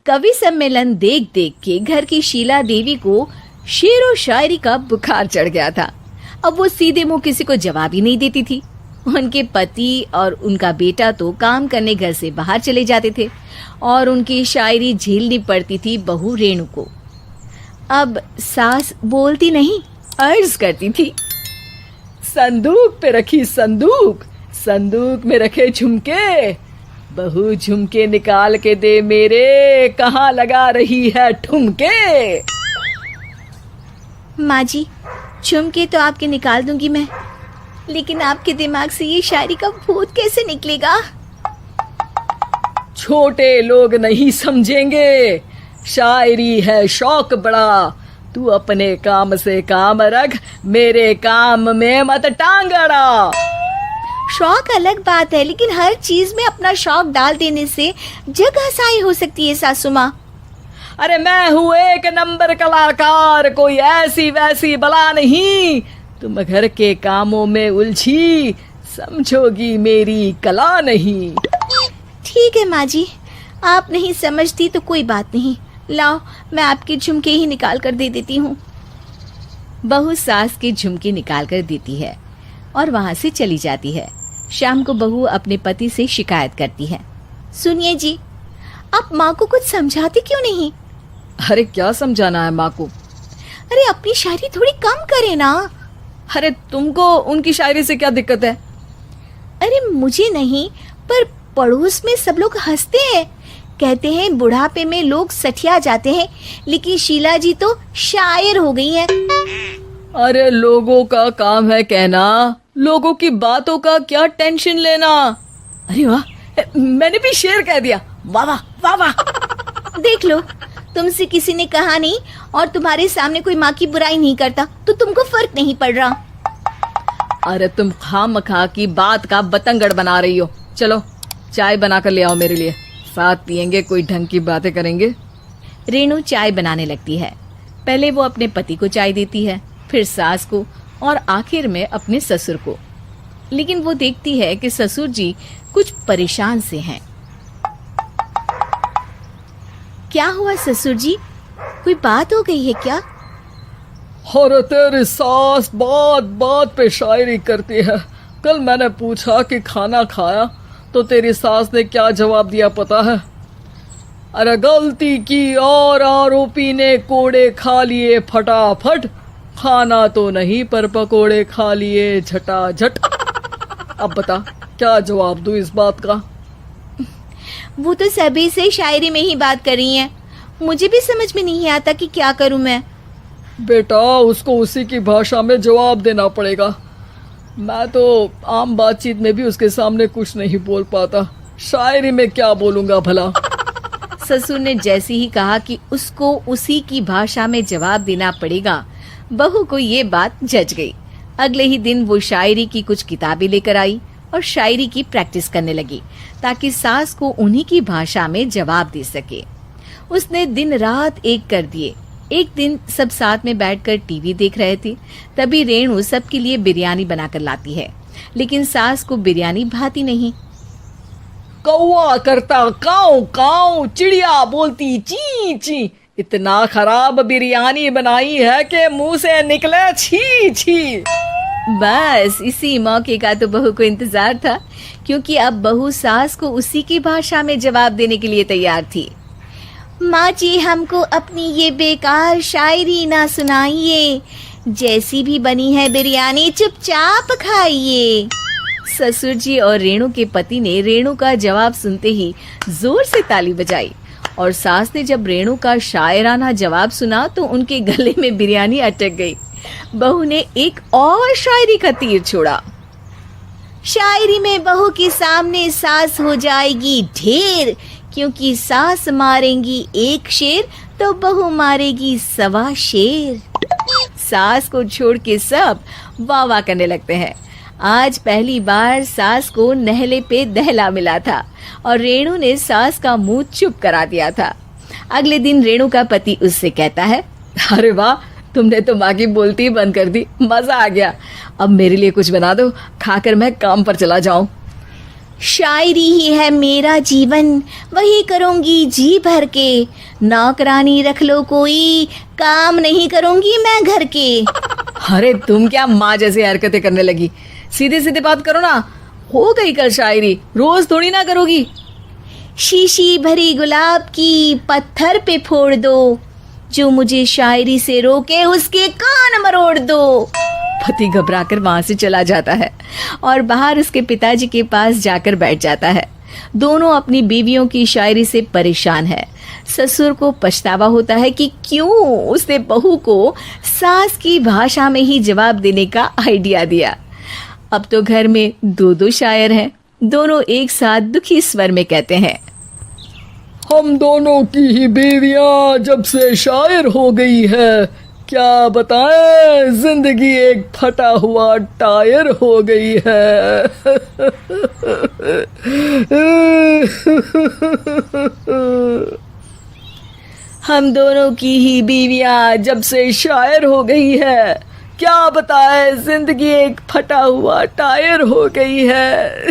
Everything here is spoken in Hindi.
कवि सम्मेलन देख देख के घर की शीला देवी को शेर और शायरी का बुखार चढ़ गया था। अब वो सीधे मुंह किसी को जवाब ही नहीं देती थी। उनके पति और उनका बेटा तो काम करने घर से बाहर चले जाते थे और उनकी शायरी झेलनी पड़ती थी बहू रेणु को। अब सास बोलती नहीं, अर्ज करती थी, संदूक पे रखी संदूक, संदूक में रखे झुमके, बहू झुमके निकाल के दे मेरे, कहाँ लगा रही है ठुमके। माँ जी, झुमके तो आपके निकाल दूंगी मैं, लेकिन आपके दिमाग से ये शायरी का भूत कैसे निकलेगा? छोटे लोग नहीं समझेंगे, शायरी है शौक बड़ा, तू अपने काम से काम रख, मेरे काम में मत टांग अड़ा। शौक अलग बात है, लेकिन हर चीज में अपना शौक डाल देने से जग हंसाई हो सकती है सासू माँ। अरे मैं हूँ एक नंबर कलाकार, कोई ऐसी वैसी बला नहीं, तुम घर के कामों में उलझी, समझोगी मेरी कला नहीं। ठीक है माँ जी, आप नहीं समझती तो कोई बात नहीं, लाओ मैं आपके झुमके ही निकाल कर दे देती हूँ। बहू सास के झुमके निकाल कर देती है और वहां से चली जाती है। शाम को बहू अपने पति से शिकायत करती है, सुनिए जी, आप माँ को कुछ समझाते क्यों नहीं? अरे क्या समझाना है माँ को? अरे अपनी शायरी थोड़ी कम करे ना। अरे तुमको उनकी शायरी से क्या दिक्कत है? अरे मुझे नहीं, पर पड़ोस में सब लोग हंसते हैं, कहते हैं बुढ़ापे में लोग सठिया जाते हैं, लेकिन शीला जी तो शायर हो गई हैं। अरे लोगों का काम है कहना, लोगों की बातों का क्या टेंशन लेना। अरे वाह, मैंने भी शेर कह दिया, वाह वाह वाह वाह। देख लो, तुमसे किसी ने कहा नहीं और तुम्हारे सामने कोई माँ की बुराई नहीं करता तो तुमको फर्क नहीं पड़ रहा। अरे तुम खामखा की बात का बतंगड़ बना रही हो। चलो चाय बना कर ले आओ मेरे लिए, साथ पियेंगे, कोई ढंग की बातें करेंगे। रेणु चाय बनाने लगती है। पहले वो अपने पति को चाय देती है, फिर सास को और आखिर में अपने ससुर को। लेकिन वो देखती है कि ससुर जी कुछ परेशान से हैं। क्या हुआ ससुर जी, कोई बात हो गई है क्या? अरे तेरी सास बात बात पे शायरी करती है। कल मैंने पूछा कि खाना खाया तो तेरी सास ने क्या जवाब दिया पता है? अरे गलती की और आरोपी ने कोड़े खा लिए फटाफट, खाना तो नहीं पर पकोड़े खा लिए झटाझट। अब बता क्या जवाब दूं इस बात का? वो तो सभी से शायरी में ही बात कर रही हैं, मुझे भी समझ में नहीं आता कि क्या करूं मैं। बेटा उसको उसी की भाषा में जवाब देना पड़ेगा। मैं तो आम बातचीत में भी उसके सामने कुछ नहीं बोल पाता, शायरी में क्या बोलूंगा भला। ससुर ने जैसे ही कहा कि उसको उसी की भाषा में जवाब देना पड़ेगा, बहू को ये बात जच गई। अगले ही दिन वो शायरी की कुछ किताबें लेकर आई और शायरी की प्रैक्टिस करने लगी ताकि सास को उन्हीं की भाषा में जवाब दे सके। उसने दिन रात एक कर दिए। एक दिन सब साथ में बैठकर टीवी देख रहे थे, तभी रेणु सबके लिए बिरयानी बनाकर लाती है, लेकिन सास को बिरयानी भाती नहीं। कौवा करता काऊ काऊ, चिड़िया बोलती ची ची, इतना खराब बिरयानी बनाई है कि मुंह से निकले छी छी। बस इसी मौके का तो बहू को इंतजार था, क्योंकि अब बहू सास को उसी की भाषा में जवाब देने के लिए तैयार थी। माँ जी, हमको अपनी ये बेकार शायरी ना सुनाइए, जैसी भी बनी है बिरयानी चुपचाप खाइए। ससुर जी और रेणु के पति ने रेणु का जवाब सुनते ही जोर से ताली बजाई और सास ने जब रेणु का शायराना जवाब सुना तो उनके गले में बिरयानी अटक गई। बहू ने एक और शायरी का तीर छोड़ा। शायरी में बहू के सामने सास हो जाएगी ढेर, क्योंकि सास मारेंगी एक शेर तो बहू मारेगी 1.25 शेर। सास को छोड़ के सब वाह वाह करने लगते हैं। आज पहली बार सास को नहले पे दहला मिला था और रेणु ने सास का मुंह चुप करा दिया था। अगले दिन रेणु का पति उससे कहता है, अरे वाह, तुमने तो माँ की बोलती ही बंद कर दी, मजा आ गया। अब मेरे लिए कुछ बना दो, खाकर मैं काम पर चला जाऊं। शायरी ही है मेरा जीवन, वही करूंगी जी भर के। नौकरानी रख लो कोई, काम नहीं करूंगी मैं घर के। अरे तुम क्या माँ जैसी हरकतें करने लगी, सीधे सीधे बात करो ना। हो गई कल शायरी, रोज थोड़ी ना करोगी। शीशी भरी गुलाब की पत्थर पे फोड़ दो, जो मुझे शायरी से रोके उसके कान मरोड़ दो। पति घबराकर वहां से चला जाता है और बाहर उसके पिताजी के पास जाकर बैठ जाता है। दोनों अपनी बीवियों की शायरी से परेशान है। ससुर को पछतावा होता है कि क्यों उसने बहू को सास की भाषा में ही जवाब देने का आइडिया दिया। अब तो घर में दो दो शायर हैं। दोनों एक साथ दुखी स्वर में कहते हैं, हम दोनों की ही बीवियां जब से शायर हो गई है, क्या बताएं, जिंदगी एक फटा हुआ टायर हो गई है। हम दोनों की ही बीवियां जब से शायर हो गई है, क्या बताए जिंदगी एक फटा हुआ टायर हो गई है।